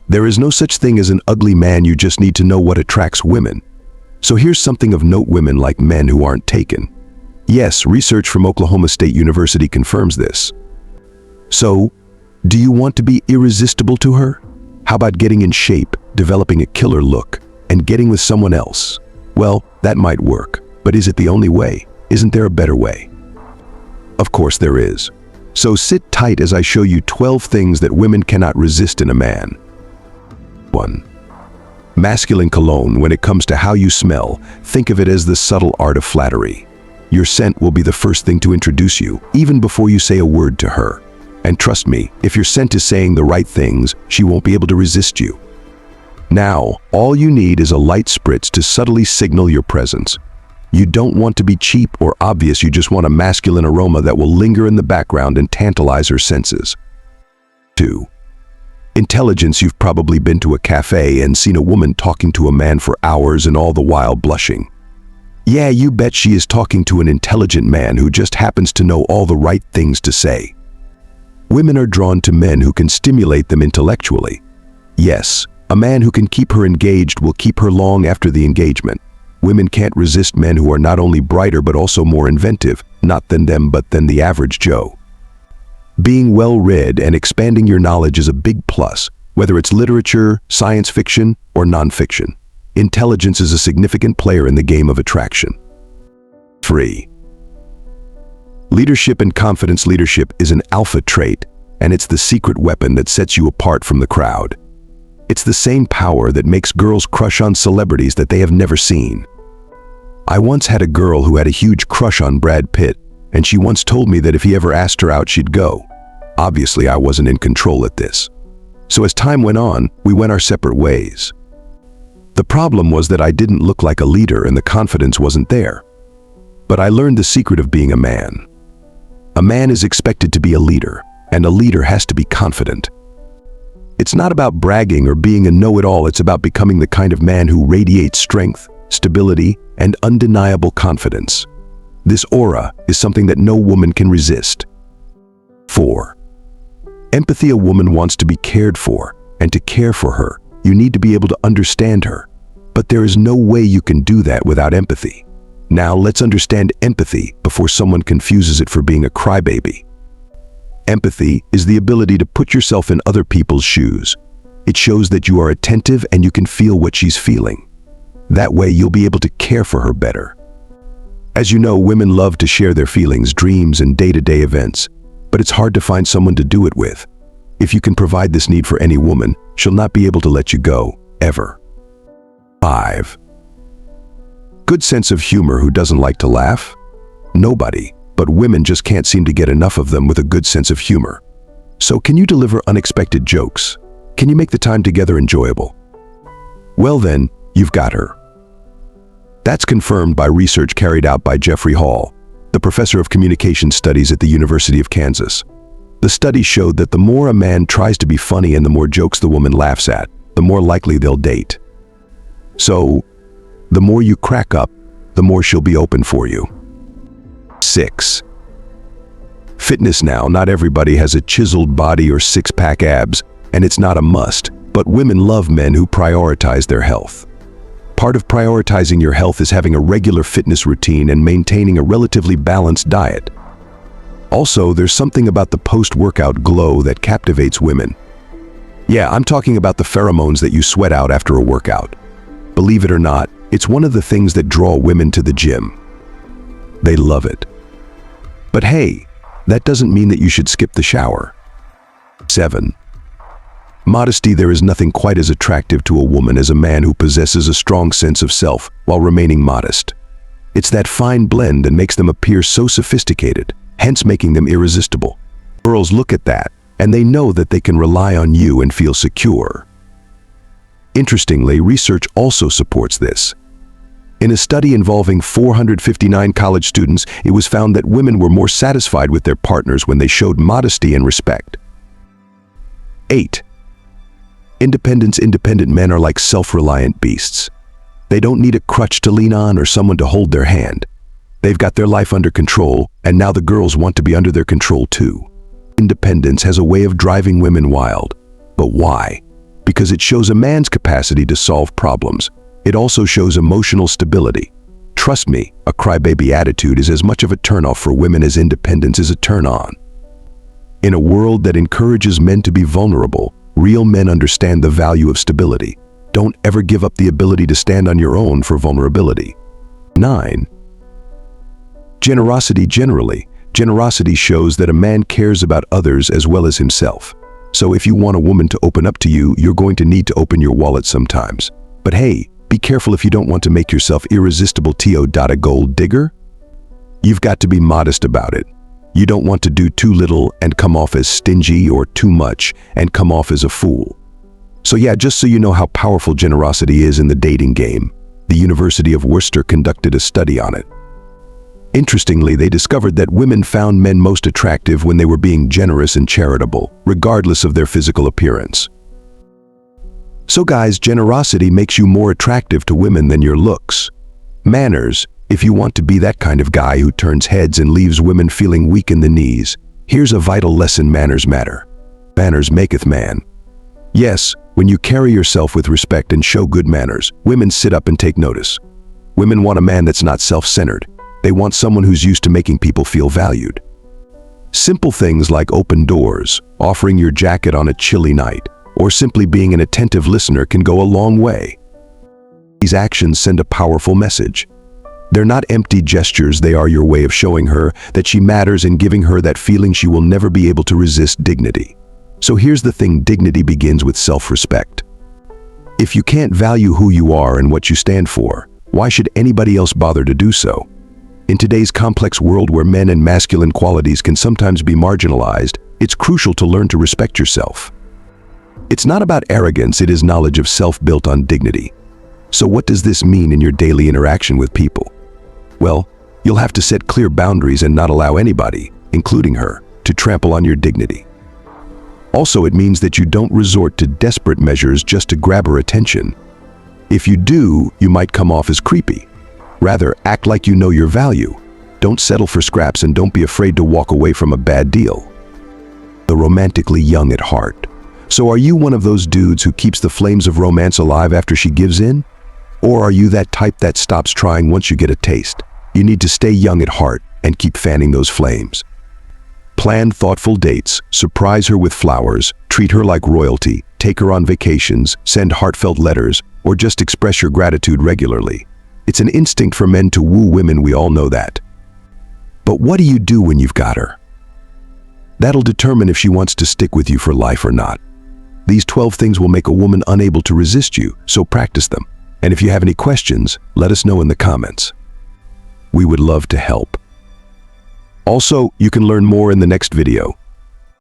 There is no such thing as an ugly man, you just need to know what attracts women. So here's something of note: women like men who aren't taken. Yes, research from Oklahoma State University confirms this. So, do you want to be irresistible to her? How about getting in shape, developing a killer look, and getting with someone else? Well, that might work, but is it the only way? Isn't there a better way? Of course there is. So sit tight as I show you 12 things that women cannot resist in a man. 1. Masculine cologne. When it comes to how you smell, think of it as the subtle art of flattery. Your scent will be the first thing to introduce you, even before you say a word to her. And trust me, if your scent is saying the right things, she won't be able to resist you. Now, all you need is a light spritz to subtly signal your presence. You don't want to be cheap or obvious, you just want a masculine aroma that will linger in the background and tantalize her senses. 2. Intelligence. You've probably been to a cafe and seen a woman talking to a man for hours and all the while blushing. Yeah, you bet she is talking to an intelligent man who just happens to know all the right things to say. Women are drawn to men who can stimulate them intellectually. Yes, a man who can keep her engaged will keep her long after the engagement. Women can't resist men who are not only brighter but also more inventive, not than them but than the average Joe. Being well-read and expanding your knowledge is a big plus, whether it's literature, science fiction, or nonfiction. Intelligence is a significant player in the game of attraction. 3. Leadership and confidence. Leadership is an alpha trait, and it's the secret weapon that sets you apart from the crowd. It's the same power that makes girls crush on celebrities that they have never seen. I once had a girl who had a huge crush on Brad Pitt, and she once told me that if he ever asked her out, she'd go. Obviously, I wasn't in control at this. So as time went on, we went our separate ways. The problem was that I didn't look like a leader and the confidence wasn't there. But I learned the secret of being a man. A man is expected to be a leader, and a leader has to be confident. It's not about bragging or being a know-it-all, it's about becoming the kind of man who radiates strength, stability, and undeniable confidence. This aura is something that no woman can resist. 4. Empathy. A woman wants to be cared for, and to care for her, you need to be able to understand her. But there is no way you can do that without empathy. Now let's understand empathy before someone confuses it for being a crybaby. Empathy is the ability to put yourself in other people's shoes. It shows that you are attentive and you can feel what she's feeling. That way you'll be able to care for her better. As you know, women love to share their feelings, dreams, and day-to-day events, but it's hard to find someone to do it with. If you can provide this need for any woman, she'll not be able to let you go, ever. 5. Good sense of humor. Who doesn't like to laugh? Nobody, but women just can't seem to get enough of them with a good sense of humor. So can you deliver unexpected jokes? Can you make the time together enjoyable? Well then, you've got her. That's confirmed by research carried out by Jeffrey Hall, the professor of communication studies at the University of Kansas. The study showed that the more a man tries to be funny and the more jokes the woman laughs at, the more likely they'll date. So, the more you crack up, the more she'll be open for you. 6. Fitness. Now, not everybody has a chiseled body or six-pack abs, and it's not a must, but women love men who prioritize their health. Part of prioritizing your health is having a regular fitness routine and maintaining a relatively balanced diet. Also, there's something about the post-workout glow that captivates women. Yeah, I'm talking about the pheromones that you sweat out after a workout. Believe it or not, it's one of the things that draw women to the gym. They love it. But hey, that doesn't mean that you should skip the shower. 7. Modesty. There is nothing quite as attractive to a woman as a man who possesses a strong sense of self while remaining modest. It's that fine blend that makes them appear so sophisticated, hence making them irresistible. Girls look at that, and they know that they can rely on you and feel secure. Interestingly, research also supports this. In a study involving 459 college students, it was found that women were more satisfied with their partners when they showed modesty and respect. 8. Independence. Independent men are like self-reliant beasts. They don't need a crutch to lean on or someone to hold their hand. They've got their life under control, and now the girls want to be under their control too. Independence has a way of driving women wild. But why? Because because it shows a man's capacity to solve problems. It also shows emotional stability. Trust me, a crybaby attitude is as much of a turnoff for women as independence is a turn-on. In a world that encourages men to be vulnerable, real men understand the value of stability. Don't ever give up the ability to stand on your own for vulnerability. 9. Generosity generally. Generosity shows that a man cares about others as well as himself. So if you want a woman to open up to you, you're going to need to open your wallet sometimes. But hey, be careful if you don't want to make yourself irresistible. A gold digger? You've got to be modest about it. You don't want to do too little and come off as stingy, or too much and come off as a fool. So yeah, just so you know how powerful generosity is in the dating game, the University of Worcester conducted a study on it. Interestingly, they discovered that women found men most attractive when they were being generous and charitable, regardless of their physical appearance. So guys, generosity makes you more attractive to women than your looks. Manners, if you want to be that kind of guy who turns heads and leaves women feeling weak in the knees, here's a vital lesson: manners matter. Manners maketh man. Yes, when you carry yourself with respect and show good manners, women sit up and take notice. Women want a man that's not self-centered. They want someone who's used to making people feel valued. Simple things like open doors, offering your jacket on a chilly night, or simply being an attentive listener can go a long way. These actions send a powerful message. They're not empty gestures, they are your way of showing her that she matters and giving her that feeling she will never be able to resist: dignity. So here's the thing: dignity begins with self-respect. If you can't value who you are and what you stand for, why should anybody else bother to do so? In today's complex world where men and masculine qualities can sometimes be marginalized, it's crucial to learn to respect yourself. It's not about arrogance, it is knowledge of self built on dignity. So what does this mean in your daily interaction with people? Well, you'll have to set clear boundaries and not allow anybody, including her, to trample on your dignity. Also, it means that you don't resort to desperate measures just to grab her attention. If you do, you might come off as creepy. Rather, act like you know your value. Don't settle for scraps and don't be afraid to walk away from a bad deal. The romantically young at heart. So are you one of those dudes who keeps the flames of romance alive after she gives in? Or are you that type that stops trying once you get a taste? You need to stay young at heart and keep fanning those flames. Plan thoughtful dates, surprise her with flowers, treat her like royalty, take her on vacations, send heartfelt letters, or just express your gratitude regularly. It's an instinct for men to woo women, we all know that. But what do you do when you've got her? That'll determine if she wants to stick with you for life or not. These 12 things will make a woman unable to resist you, so practice them. And if you have any questions, let us know in the comments. We would love to help. Also, you can learn more in the next video.